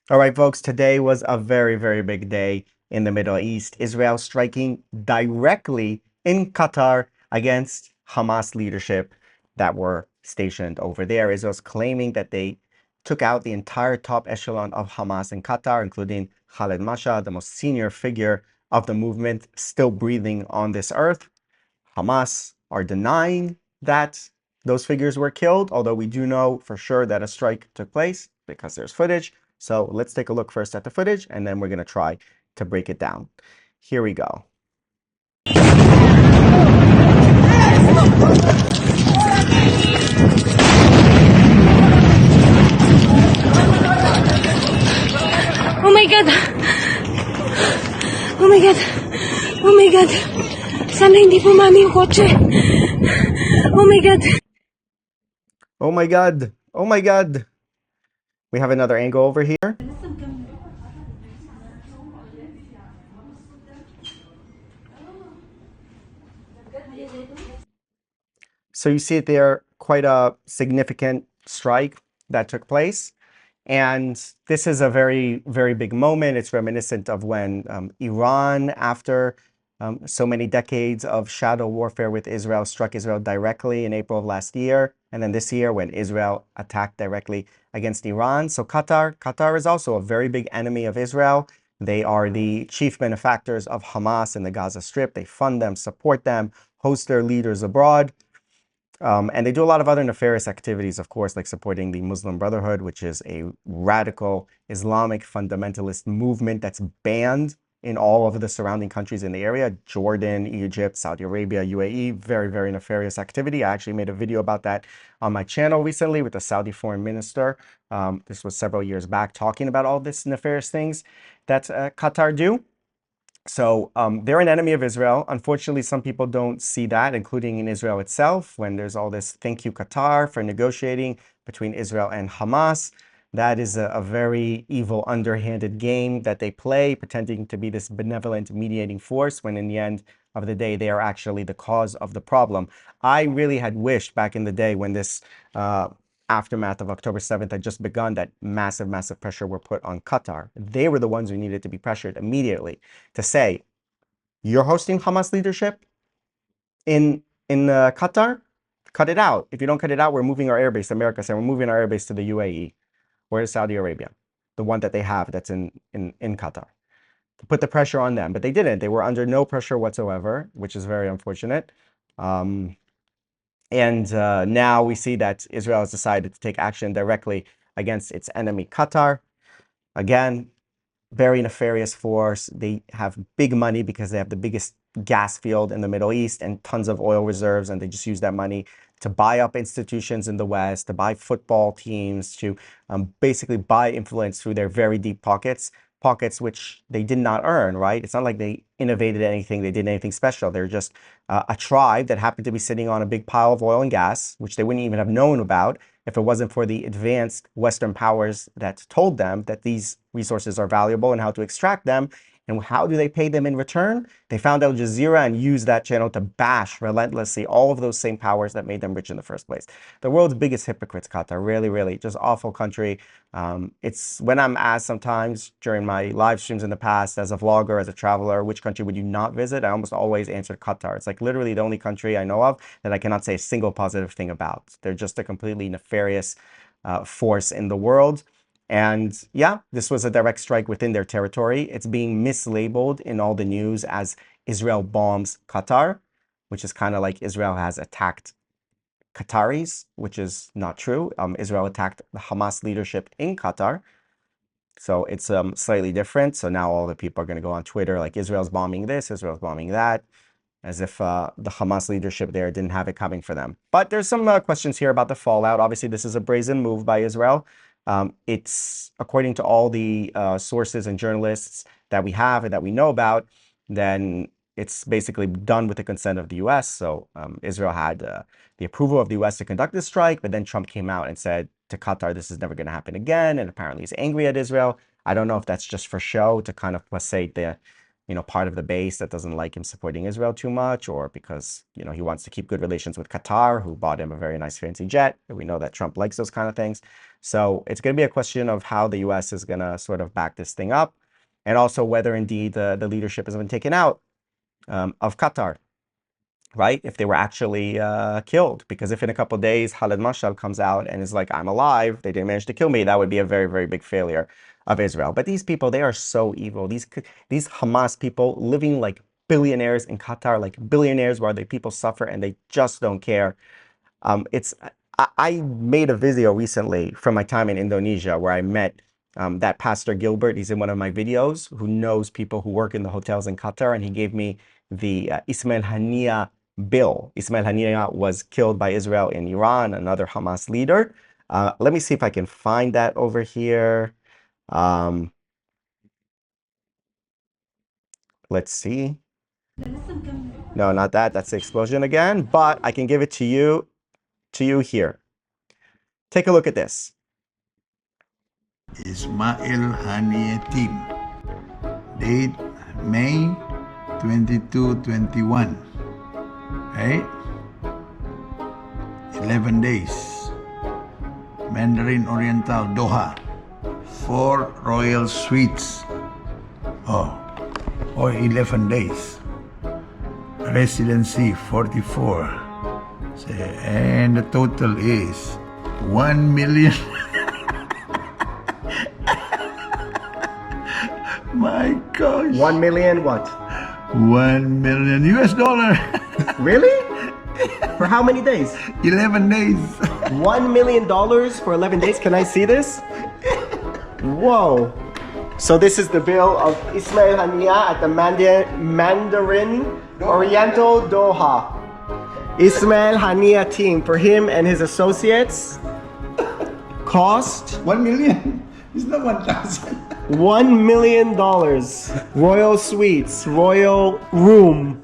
All right, folks, today was a very, very big day in the Middle East. Israel striking directly in Qatar against Hamas leadership that were stationed over there. Israel's claiming that they took out the entire top echelon of Hamas in Qatar, including Khaled Masha, the most senior figure of the movement, still breathing on this earth. Hamas are denying that those figures were killed, although we do know for sure that a strike took place because there's footage. So let's take a look first at the footage, and then we're going to try to break it down. Here we go. Oh my God! Oh my God! Oh my God! Sana hindi pumami yung kotse. Oh my God! Oh my God. Oh my God. We have another angle over here. So you see it there, quite a significant strike that took place. And this is a very, very big moment. It's reminiscent of when Iran, after so many decades of shadow warfare with Israel, struck Israel directly in April of last year. And then this year when Israel attacked directly against Iran. So Qatar is also a very big enemy of Israel. They are the chief benefactors of Hamas in the Gaza Strip. They fund them, support them, host their leaders abroad. And they do a lot of other nefarious activities, of course, like supporting the Muslim Brotherhood, which is a radical Islamic fundamentalist movement that's banned in all of the surrounding countries in the area: Jordan, Egypt, Saudi Arabia, UAE. Very, very nefarious activity. I actually made a video about that on my channel recently with the Saudi foreign minister. This was several years back, talking about all this nefarious things that Qatar do. So they're an enemy of Israel. Unfortunately, some people don't see that, including in Israel itself, when there's all this thank you, Qatar, for negotiating between Israel and Hamas. That is a very evil, underhanded game that they play, pretending to be this benevolent mediating force, when in the end of the day, they are actually the cause of the problem. I really had wished back in the day when this aftermath of October 7th had just begun, that massive, massive pressure were put on Qatar. They were the ones who needed to be pressured immediately to say, you're hosting Hamas leadership in Qatar, cut it out. If you don't cut it out, we're moving our airbase. America said, we're moving our airbase to the UAE or to Saudi Arabia, the one that they have that's in Qatar, to put the pressure on them. But they didn't. They were under no pressure whatsoever, which is very unfortunate. And now we see that Israel has decided to take action directly against its enemy, Qatar. Again, very nefarious force. They have big money because they have the biggest gas field in the Middle East and tons of oil reserves, and they just use that money to buy up institutions in the West, to buy football teams, to basically buy influence through their very deep pockets which they did not earn, right? It's not like they innovated anything, they did anything special. They're just a tribe that happened to be sitting on a big pile of oil and gas, which they wouldn't even have known about if it wasn't for the advanced Western powers that told them that these resources are valuable and how to extract them. And how do they pay them in return? They found Al Jazeera and used that channel to bash relentlessly all of those same powers that made them rich in the first place. The world's biggest hypocrites, Qatar. Really, really, just awful country. It's when I'm asked sometimes during my live streams in the past, as a vlogger, as a traveler, which country would you not visit? I almost always answer Qatar. It's like literally the only country I know of that I cannot say a single positive thing about. They're just a completely nefarious force in the world. And yeah, this was a direct strike within their territory. It's being mislabeled in all the news as Israel bombs Qatar, which is kind of like Israel has attacked Qataris, which is not true. Israel attacked the Hamas leadership in Qatar. So it's slightly different. So now all the people are going to go on Twitter like Israel's bombing this, Israel's bombing that, as if the Hamas leadership there didn't have it coming for them. But there's some questions here about the fallout. Obviously, this is a brazen move by Israel. It's, according to all the sources and journalists that we have and that we know about, then it's basically done with the consent of the US. So Israel had the approval of the US to conduct this strike, but then Trump came out and said to Qatar, this is never going to happen again. And apparently he's angry at Israel. I don't know if that's just for show to kind of placate the part of the base that doesn't like him supporting Israel too much, or because, he wants to keep good relations with Qatar, who bought him a very nice fancy jet. We know that Trump likes those kind of things. So it's going to be a question of how the U.S. is going to sort of back this thing up, and also whether indeed the leadership has been taken out of Qatar, right? If they were actually killed. Because if in a couple of days Khaled Mashal comes out and is like, I'm alive, they didn't manage to kill me, that would be a very, very big failure of Israel. But these people, they are so evil. These Hamas people living like billionaires in Qatar, like billionaires where the people suffer and they just don't care. I made a video recently from my time in Indonesia where I met that Pastor Gilbert. He's in one of my videos, who knows people who work in the hotels in Qatar, and he gave me the Ismail Hania bill. Ismail Hania was killed by Israel in Iran, another Hamas leader. Let me see if I can find that over here. Let's see. No, not that. That's the explosion again. But I can give it to you here. Take a look at this. Ismail Haniye team. Date May 22, 21. Right? 11 days. Mandarin Oriental, Doha. 4 royal suites. Or 11 days. Residency 44. And the total is 1 million. My gosh. 1 million what? 1 million US dollar. Really? For how many days? 11 days. $1 million for 11 days? Can I see this? Whoa. So this is the bill of Ismail Hania at the Mandarin Oriental Doha. Ismail Hania team, for him and his associates, cost 1 million. It's not 1,000. $1 million. Royal suites, royal room,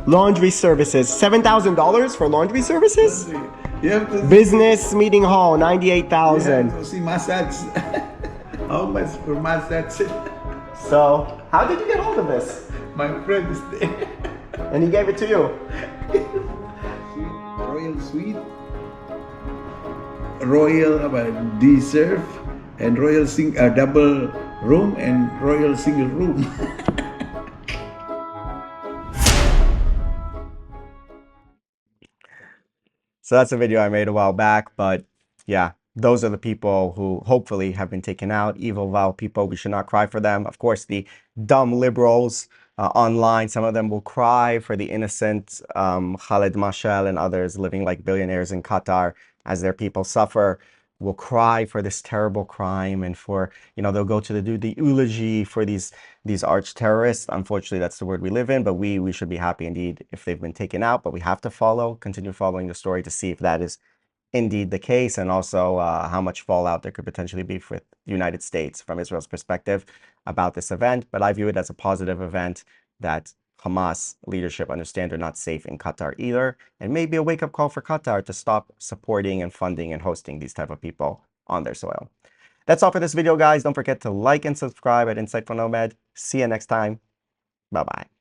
laundry services. $7,000 for laundry services? You have to Business meeting hall, $98,000. see massage. How much for massage? So, how did you get hold of this? My friend is there. And he gave it to you. Royal suite, royal dessert, and royal double room and royal single room. So that's a video I made a while back, but yeah, those are the people who hopefully have been taken out. Evil, vile people, we should not cry for them. Of course, the dumb liberals online, some of them will cry for the innocent Khaled Mashal and others living like billionaires in Qatar as their people suffer. Will cry for this terrible crime, and for, they'll go to do the eulogy for these arch terrorists. Unfortunately, that's the world we live in, but we should be happy indeed if they've been taken out. But we have to continue following the story to see if that is indeed the case, and also how much fallout there could potentially be with the United States from Israel's perspective about this event. But I view it as a positive event that Hamas leadership understand they're not safe in Qatar either, and maybe a wake-up call for Qatar to stop supporting and funding and hosting these type of people on their soil. That's all for this video, guys. Don't forget to like and subscribe at Insightful Nomad. See you next time. Bye-bye.